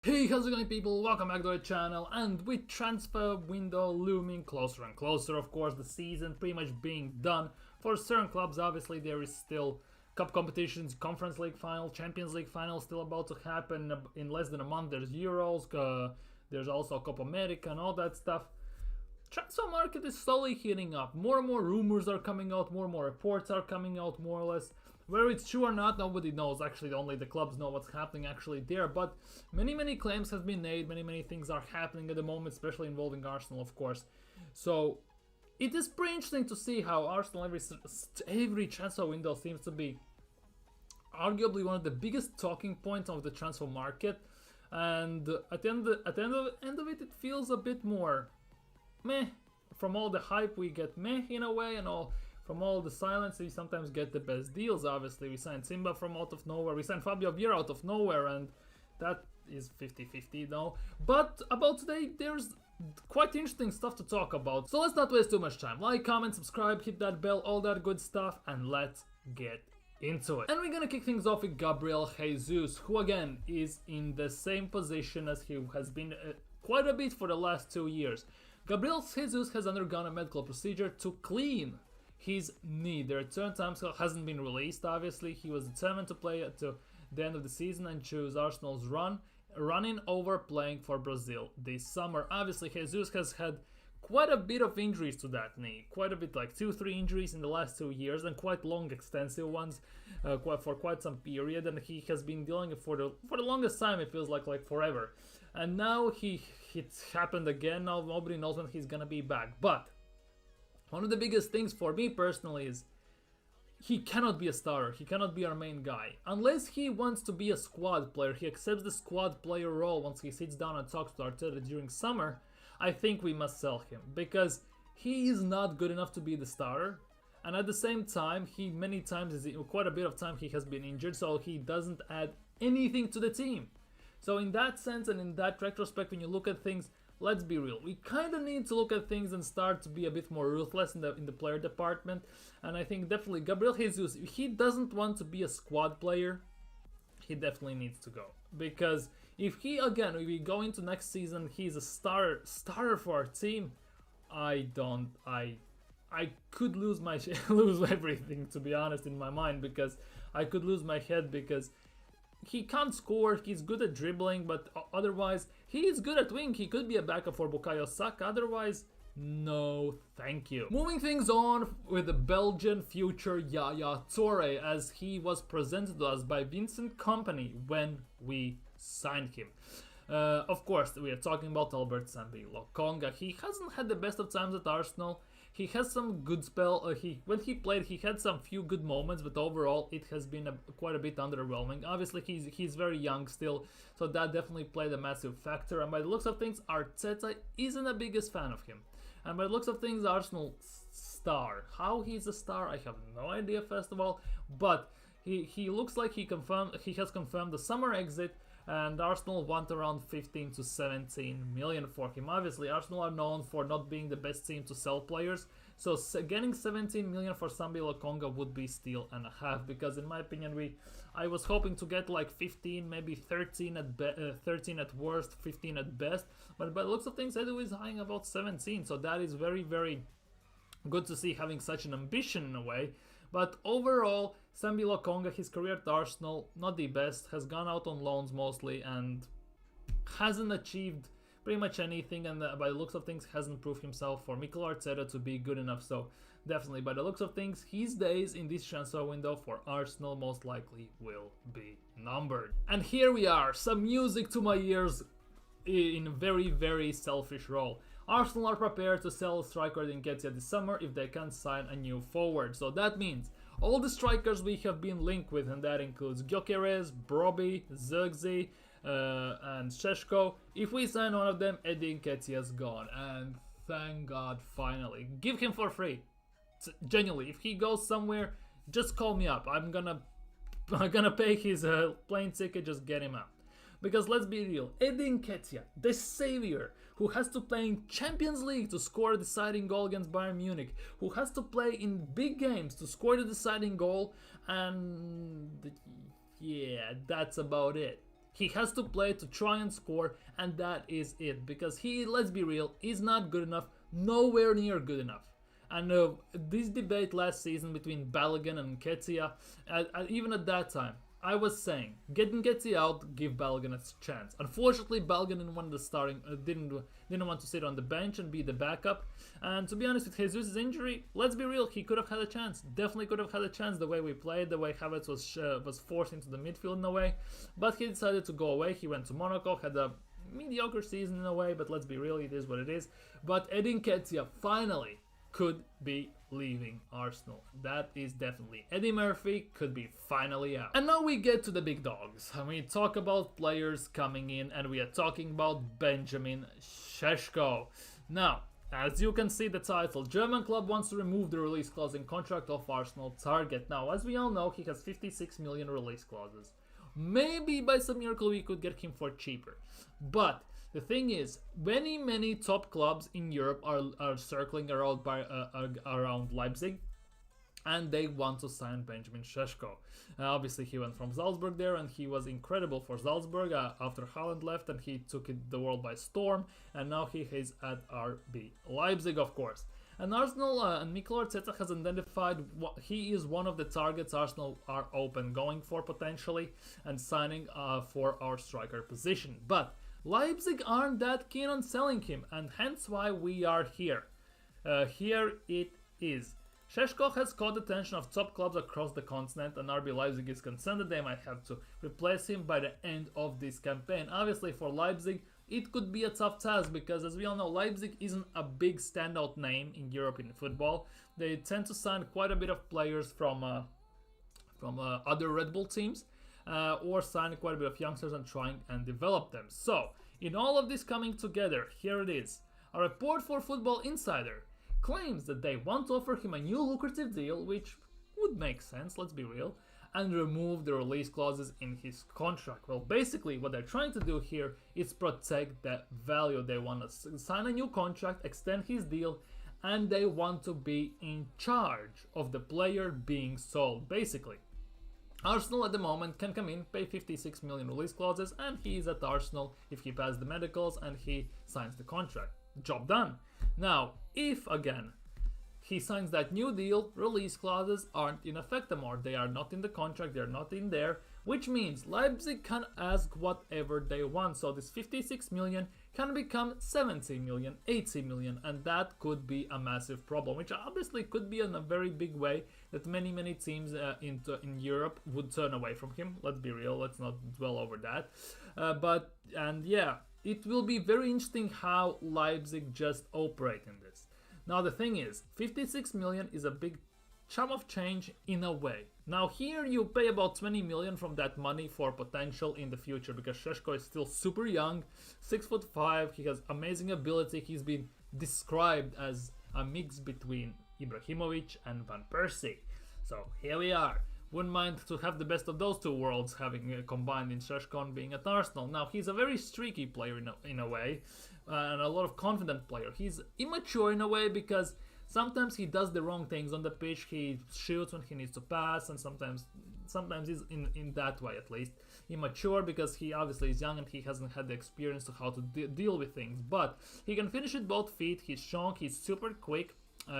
Hey, how's it going, people? Welcome back to the channel. And with transfer window looming closer and closer, of course, the season pretty much being done for certain clubs. Obviously, there is still cup competitions, Conference League final, Champions League final still about to happen in less than a month. There's Euros, there's also Copa America and all that stuff. Transfer market is slowly heating up. More and more rumors are coming out, more and more reports are coming out, more or less. Whether it's true or not, nobody knows. Actually, only the clubs know what's happening actually there. But many claims have been made, many things are happening at the moment, especially involving Arsenal, of course. So it is pretty interesting to see how Arsenal every transfer window seems to be arguably one of the biggest talking points of the transfer market. And at the end of it, it feels a bit more meh. From all the hype, we get meh in a way, and all. From all the silence, we sometimes get the best deals. Obviously, we signed Simba from out of nowhere. We signed Fabio Vieira out of nowhere, and that is 50-50 now. But about today, there's quite interesting stuff to talk about. So let's not waste too much time. Like, comment, subscribe, hit that bell, all that good stuff, and let's get into it. And we're gonna kick things off with Gabriel Jesus, who again is in the same position as he has been quite a bit for the last 2 years. Gabriel Jesus has undergone a medical procedure to clean his knee. The return time hasn't been released. Obviously, he was determined to play to the end of the season and choose Arsenal's running over playing for Brazil this summer. Obviously, Jesus has had quite a bit of injuries to that knee, quite a bit, like 2-3 injuries in the last 2 years, and quite long, extensive ones for quite some period. And he has been dealing for the longest time. It feels like forever. And now it's happened again. Now nobody knows when he's gonna be back, but one of the biggest things for me personally is he cannot be a starter. He cannot be our main guy. Unless he wants to be a squad player, he accepts the squad player role once he sits down and talks to Arteta during summer, I think we must sell him. Because he is not good enough to be the starter. And at the same time, quite a bit of time he has been injured, so he doesn't add anything to the team. So in that sense and in that retrospect, when you look at things, let's be real, we kind of need to look at things and start to be a bit more ruthless in the player department. And I think definitely Gabriel Jesus, if he doesn't want to be a squad player, he definitely needs to go. Because if we go into next season, he's a starter for our team, I could lose everything, to be honest, in my mind, because I could lose my head, because he can't score. He's good at dribbling, but otherwise he is good at wing. He could be a backup for Bukayo Saka. Otherwise, no thank you. Moving things on with the Belgian future Yaya Toure, as he was presented to us by Vincent Kompany when we signed him. Of course, we are talking about Nketiah Lokonga. He hasn't had the best of times at Arsenal. He has some good spell. When he played, he had some few good moments, but overall, it has been quite a bit underwhelming. Obviously, he's very young still, so that definitely played a massive factor. And by the looks of things, Arteta isn't the biggest fan of him. And by the looks of things, Arsenal star. How he's a star, I have no idea. First of all, but he looks like he has confirmed the summer exit. And Arsenal want around 15 to 17 million for him. Obviously, Arsenal are known for not being the best team to sell players, so getting 17 million for Nketiah Lokonga would be steal and a half. Because in my opinion, I was hoping to get like 15, maybe 13 at worst, 15 at best. But by the looks of things, Edu is eyeing about 17, so that is very good to see, having such an ambition in a way. But overall, Nketiah Lokonga, his career at Arsenal, not the best, has gone out on loans mostly and hasn't achieved pretty much anything, and by the looks of things hasn't proved himself for Mikel Arteta to be good enough. So definitely, by the looks of things, his days in this transfer window for Arsenal most likely will be numbered. And here we are, some music to my ears in a very selfish role. Arsenal are prepared to sell striker Nketiah this summer if they can sign a new forward. So that means all the strikers we have been linked with, and that includes Gyokeres, Brobbey, Zirkzee, and Šeško. If we sign one of them, Nketiah's gone. And thank God, finally. Give him for free. Genuinely, if he goes somewhere, just call me up. I'm gonna pay his plane ticket, just get him out. Because let's be real, Nketiah, the savior, who has to play in Champions League to score a deciding goal against Bayern Munich, who has to play in big games to score the deciding goal, and yeah, that's about it. He has to play to try and score, and that is it. Because he, let's be real, is not good enough, nowhere near good enough. And this debate last season between Balogun and Nketiah, even at that time, I was saying, get Nketiah out, give Balogun a chance. Unfortunately, Balogun didn't want the starting, didn't want to sit on the bench and be the backup. And to be honest, with Jesus' injury, let's be real, he could have had a chance. Definitely could have had a chance. The way we played, the way Havertz was forced into the midfield in a way. But he decided to go away. He went to Monaco, had a mediocre season in a way. But let's be real, it is what it is. But Eddie Nketiah finally could be leaving Arsenal. That is definitely Eddie Murphy could be finally out. And now we get to the big dogs. And we talk about players coming in, and we are talking about Benjamin Šeško. Now, as you can see the title, German club wants to remove the release clause in contract of Arsenal target. Now, as we all know, he has 56 million release clauses. Maybe by some miracle we could get him for cheaper. But the thing is, many top clubs in Europe are circling around Leipzig, and they want to sign Benjamin Šeško. Obviously, he went from Salzburg there, and he was incredible for Salzburg after Haaland left, and he took the world by storm, and now he is at RB Leipzig, of course. And Arsenal and Mikel Arteta has identified he is one of the targets Arsenal are open going for potentially and signing for our striker position. But Leipzig aren't that keen on selling him, and hence why we are here. Here it is. Šeško has caught the attention of top clubs across the continent, and RB Leipzig is concerned that they might have to replace him by the end of this campaign. Obviously, for Leipzig, it could be a tough task because, as we all know, Leipzig isn't a big standout name in European football. They tend to sign quite a bit of players from other Red Bull teams. Or sign quite a bit of youngsters and trying and develop them. So, in all of this coming together, here it is. A report for Football Insider claims that they want to offer him a new lucrative deal, which would make sense, let's be real, and remove the release clauses in his contract. Well, basically, what they're trying to do here is protect that value. They want to sign a new contract, extend his deal, and they want to be in charge of the player being sold, basically. Arsenal at the moment can come in, pay 56 million release clauses, and he is at Arsenal if he passes the medicals and he signs the contract. Job done. Now, if again he signs that new deal, release clauses aren't in effect anymore. They are not in the contract, they're not in there, which means Leipzig can ask whatever they want. So this 56 million can become 70 million, 80 million, and that could be a massive problem, which obviously could be in a very big way that many teams in Europe would turn away from him. Let's be real, let's not dwell over that. It will be very interesting how Leipzig just operate in this. Now the thing is, 56 million is a big chunk of change in a way. Now here you pay about 20 million from that money for potential in the future, because Šeško is still super young, 6'5", he has amazing ability, he's been described as a mix between Ibrahimovic and Van Persie. So here we are. Wouldn't mind to have the best of those two worlds having combined in Šeško and being at Arsenal. Now he's a very streaky player in a way, and a lot of confident player. He's immature in a way because sometimes he does the wrong things on the pitch. He shoots when he needs to pass, and sometimes he's in that way at least immature because he obviously is young and he hasn't had the experience to how to deal with things. But he can finish with both feet. He's strong. He's super quick.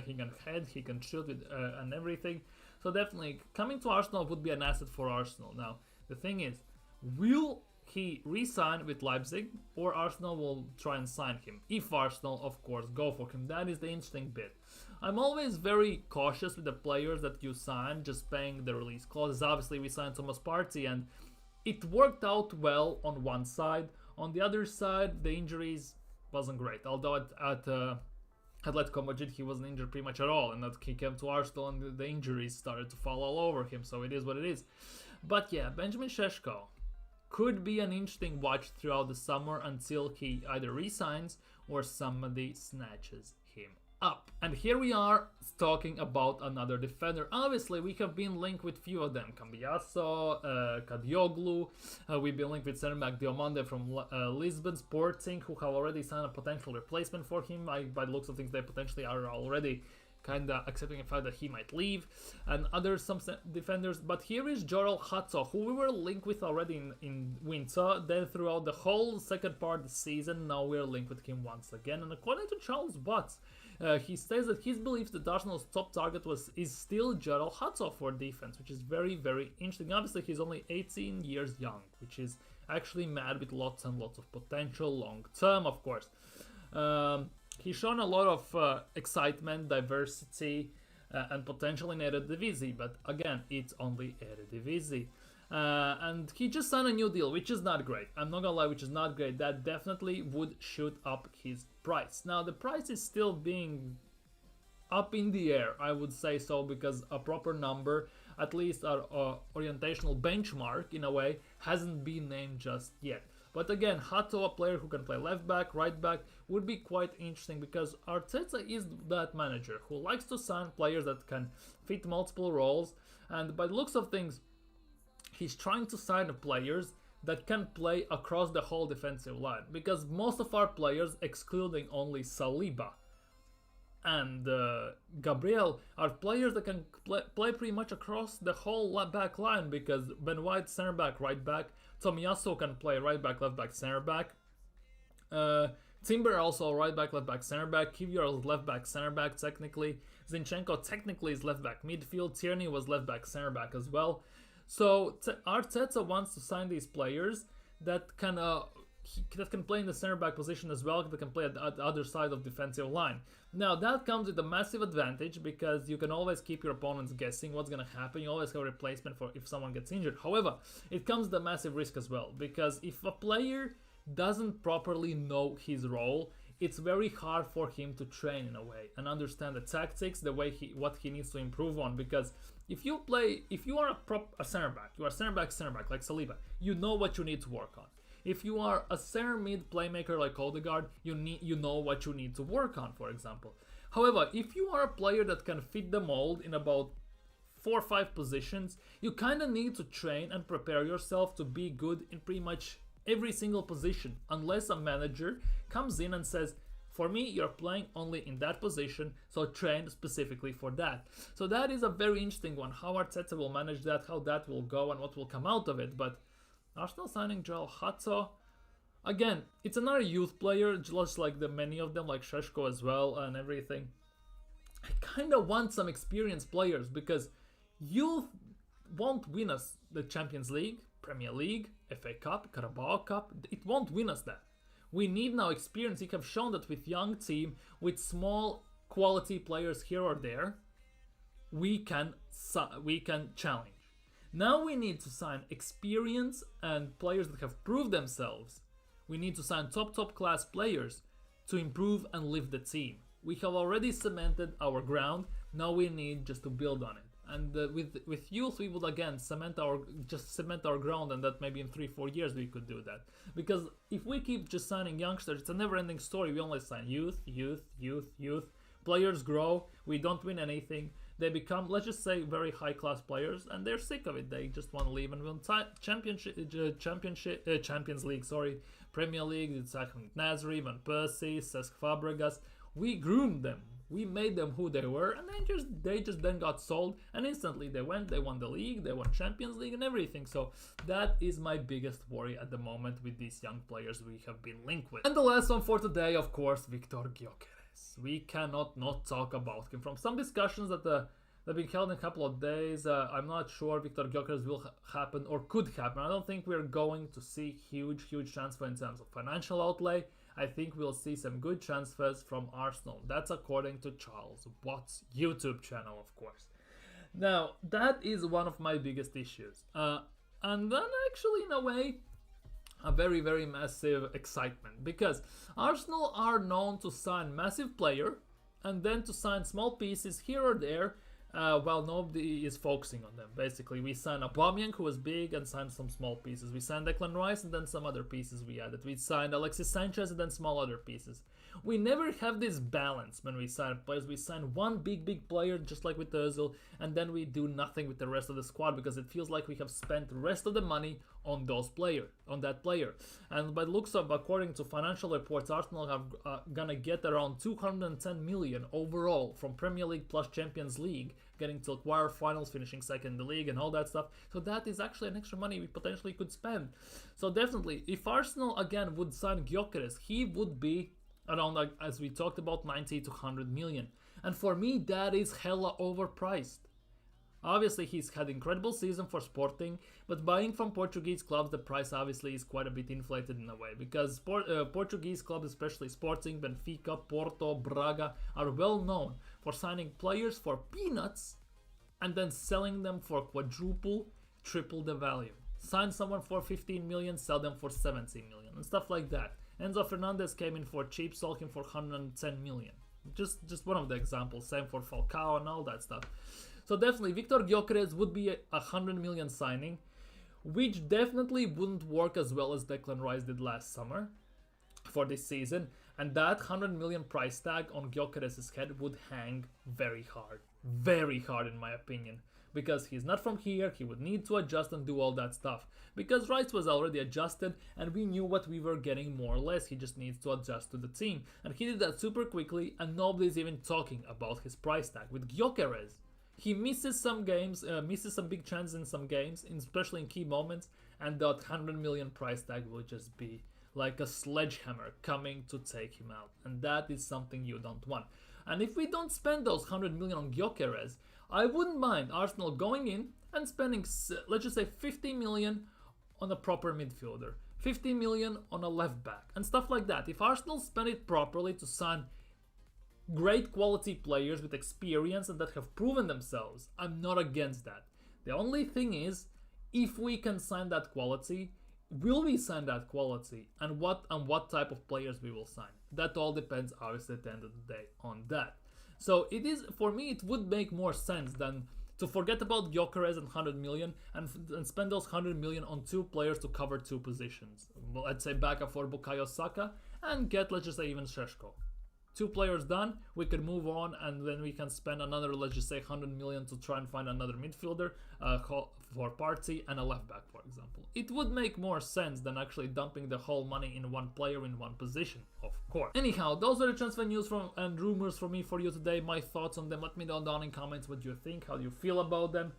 He can head. He can shoot with and everything. So definitely coming to Arsenal would be an asset for Arsenal. Now the thing is, will he re-sign with Leipzig, or Arsenal will try and sign him? If Arsenal, of course, go for him. That is the interesting bit. I'm always very cautious with the players that you sign, just paying the release clauses. Obviously, we signed Thomas Partey, and it worked out well on one side. On the other side, the injuries wasn't great. Although at Atletico Madrid, he wasn't injured pretty much at all, and that he came to Arsenal and the injuries started to fall all over him. So it is what it is. But yeah, Benjamin Šeško could be an interesting watch throughout the summer until he either resigns or somebody snatches him up. And here we are talking about another defender. Obviously, we have been linked with few of them. Cambiasso, Kadioglu. We've been linked with center back Diomande from Lisbon Sporting, who have already signed a potential replacement for him. By the looks of things, they potentially are already kinda accepting the fact that he might leave, and some defenders. But here is Jorel Hatzo, who we were linked with already in winter, then throughout the whole second part of the season, now we're linked with him once again. And according to Charles Watts, he says that his belief that Arsenal's top target is still Jorel Hatzo for defense, which is very, very interesting. Obviously, he's only 18 years young, which is actually mad, with lots and lots of potential long term, of course. He's shown a lot of excitement, diversity, and potential in Eredivisie, but again, it's only Eredivisie. And he just signed a new deal, which is not great. I'm not gonna lie, which is not great. That definitely would shoot up his price. Now, the price is still being up in the air, I would say so, because a proper number, at least our orientational benchmark in a way, hasn't been named just yet. But again, Hato, a player who can play left back, right back, would be quite interesting, because Arteta is that manager who likes to sign players that can fit multiple roles, and by the looks of things, he's trying to sign players that can play across the whole defensive line, because most of our players, excluding only Saliba and Gabriel, are players that can play pretty much across the whole back line, because Ben White, center back, right back, Tomiyasu can play right back, left back, center back, Timber also right back, left back, center back, Kivior is left back, center back technically, Zinchenko technically is left back midfield, Tierney was left back, center back as well. So Arteta wants to sign these players that can play in the center back position as well, that can play at the other side of defensive line. Now, that comes with a massive advantage, because you can always keep your opponents guessing what's going to happen. You always have a replacement for if someone gets injured. However, it comes with a massive risk as well, because if a player doesn't properly know his role, it's very hard for him to train in a way and understand the tactics, the way what he needs to improve on. Because if you are a center back, you are center back like Saliba, you know what you need to work on. If you are a center mid playmaker like Odegaard, you know what you need to work on, for example. However, if you are a player that can fit the mold in about 4 or 5 positions, you kind of need to train and prepare yourself to be good in pretty much every single position, unless a manager comes in and says, for me, you're playing only in that position, so train specifically for that. So that is a very interesting one, how Arteta will manage that, how that will go, and what will come out of it. But Arsenal signing Joel Hatzo, again, it's another youth player, just like the many of them, like Sheshko as well and everything. I kind of want some experienced players, because youth won't win us the Champions League, Premier League, FA Cup, Carabao Cup. It won't win us that. We need now experience. We have shown that with young team, with small quality players here or there, we can challenge. Now we need to sign experience and players that have proved themselves. We need to sign top class players to improve and lift the team. We have already cemented our ground. Now we need just to build on it. And with youth, we would again cement our ground, and that maybe in 3-4 years we could do that. Because if we keep just signing youngsters, it's a never-ending story. We only sign youth. Players grow. We don't win anything. They become, let's just say, very high-class players, and they're sick of it. They just want to leave and win Champions League. Premier League. It's Ahmed Nasri, Van Persie, Cesc Fabregas. We groomed them. We made them who they were, and they just then got sold, and instantly they won the league, they won Champions League and everything. So that is my biggest worry at the moment with these young players we have been linked with. And the last one for today, of course, Victor Gyokeres. We cannot not talk about him. From some discussions that have been held in a couple of days, I'm not sure Victor Gyokeres will happen or could happen. I don't think we're going to see huge transfer in terms of financial outlay. I think we'll see some good transfers from Arsenal. That's according to Charles Watts' YouTube channel, of course. Now, that is one of my biggest issues. And then actually, in a way, a very massive excitement. Because Arsenal are known to sign massive player and then to sign small pieces here or there, while nobody is focusing on them. Basically, we signed Aubameyang, who was big, and signed some small pieces. We signed Declan Rice, and then some other pieces we added. We signed Alexis Sanchez, and then small other pieces. We never have this balance when we sign players. We sign one big player, just like with Özil, and then we do nothing with the rest of the squad, because it feels like we have spent the rest of the money on that player. And by the looks of, according to financial reports, Arsenal have gonna get around 210 million overall from Premier League plus Champions League, getting to quarterfinals, finishing second in the league and all that stuff. So that is actually an extra money we potentially could spend. So definitely, if Arsenal again would sign Gyokeres, he would be around, like, as we talked about, 90 to 100 million. And for me, that is hella overpriced. Obviously, he's had incredible season for Sporting, but buying from Portuguese clubs, the price obviously is quite a bit inflated in a way, because Portuguese clubs, especially Sporting, Benfica, Porto, Braga, are well known for signing players for peanuts and then selling them for quadruple, triple the value. Sign someone for 15 million, sell them for 70 million, and stuff like that. Enzo Fernandez came in for cheap, sold him for 110 million. Just one of the examples. Same for Falcao and all that stuff. So definitely, Victor Gyokeres would be a 100 million signing, which definitely wouldn't work as well as Declan Rice did last summer for this season. And that 100 million price tag on Gyokeres' head would hang very hard in my opinion. Because he's not from here, he would need to adjust and do all that stuff. Because Rice was already adjusted and we knew what we were getting more or less, he just needs to adjust to the team. And he did that super quickly and nobody's even talking about his price tag. With Gyokeres, he misses some games, misses some big chances in some games, especially in key moments, and that 100 million price tag will just be like a sledgehammer coming to take him out. And that is something you don't want. And if we don't spend those 100 million on Gyokeres, I wouldn't mind Arsenal going in and spending, let's just say, 50 million on a proper midfielder, 50 million on a left back, and stuff like that. If Arsenal spend it properly to sign great quality players with experience and that have proven themselves, I'm not against that. The only thing is, if we can sign that quality, will we sign that quality, and what type of players we will sign? That all depends, obviously, at the end of the day on that. So it is, for me, it would make more sense than to forget about Gyokeres and 100 million and spend those 100 million on two players to cover two positions. Well, let's say backup for Bukayo Saka and get, let's just say, even Šeško. Two players done, we could move on, and then we can spend another, let's just say, 100 million to try and find another midfielder for Partey and a left back, for example. It would make more sense than actually dumping the whole money in one player in one position, of course. Anyhow, those are the transfer news and rumors for me for you today. My thoughts on them. Let me know down in comments what you think, how you feel about them.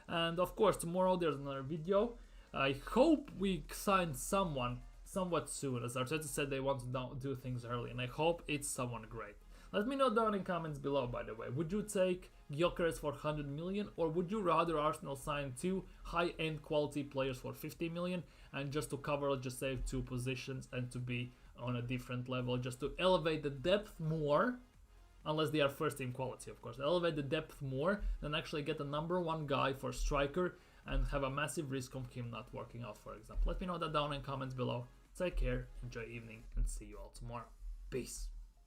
And of course, tomorrow there's another video. I hope we sign someone somewhat soon, as Arteta said they want to do things early, and I hope it's someone great. Let me know down in comments below, by the way. Would you take Gyokeres for 100 million, or would you rather Arsenal sign two high-end quality players for 50 million and just to cover, just say, two positions and to be on a different level, just to elevate the depth more, unless they are first team quality, of course, elevate the depth more than actually get a #1 guy for striker and have a massive risk of him not working out, for example. Let me know that down in comments below. Take care, enjoy evening, and see you all tomorrow. Peace.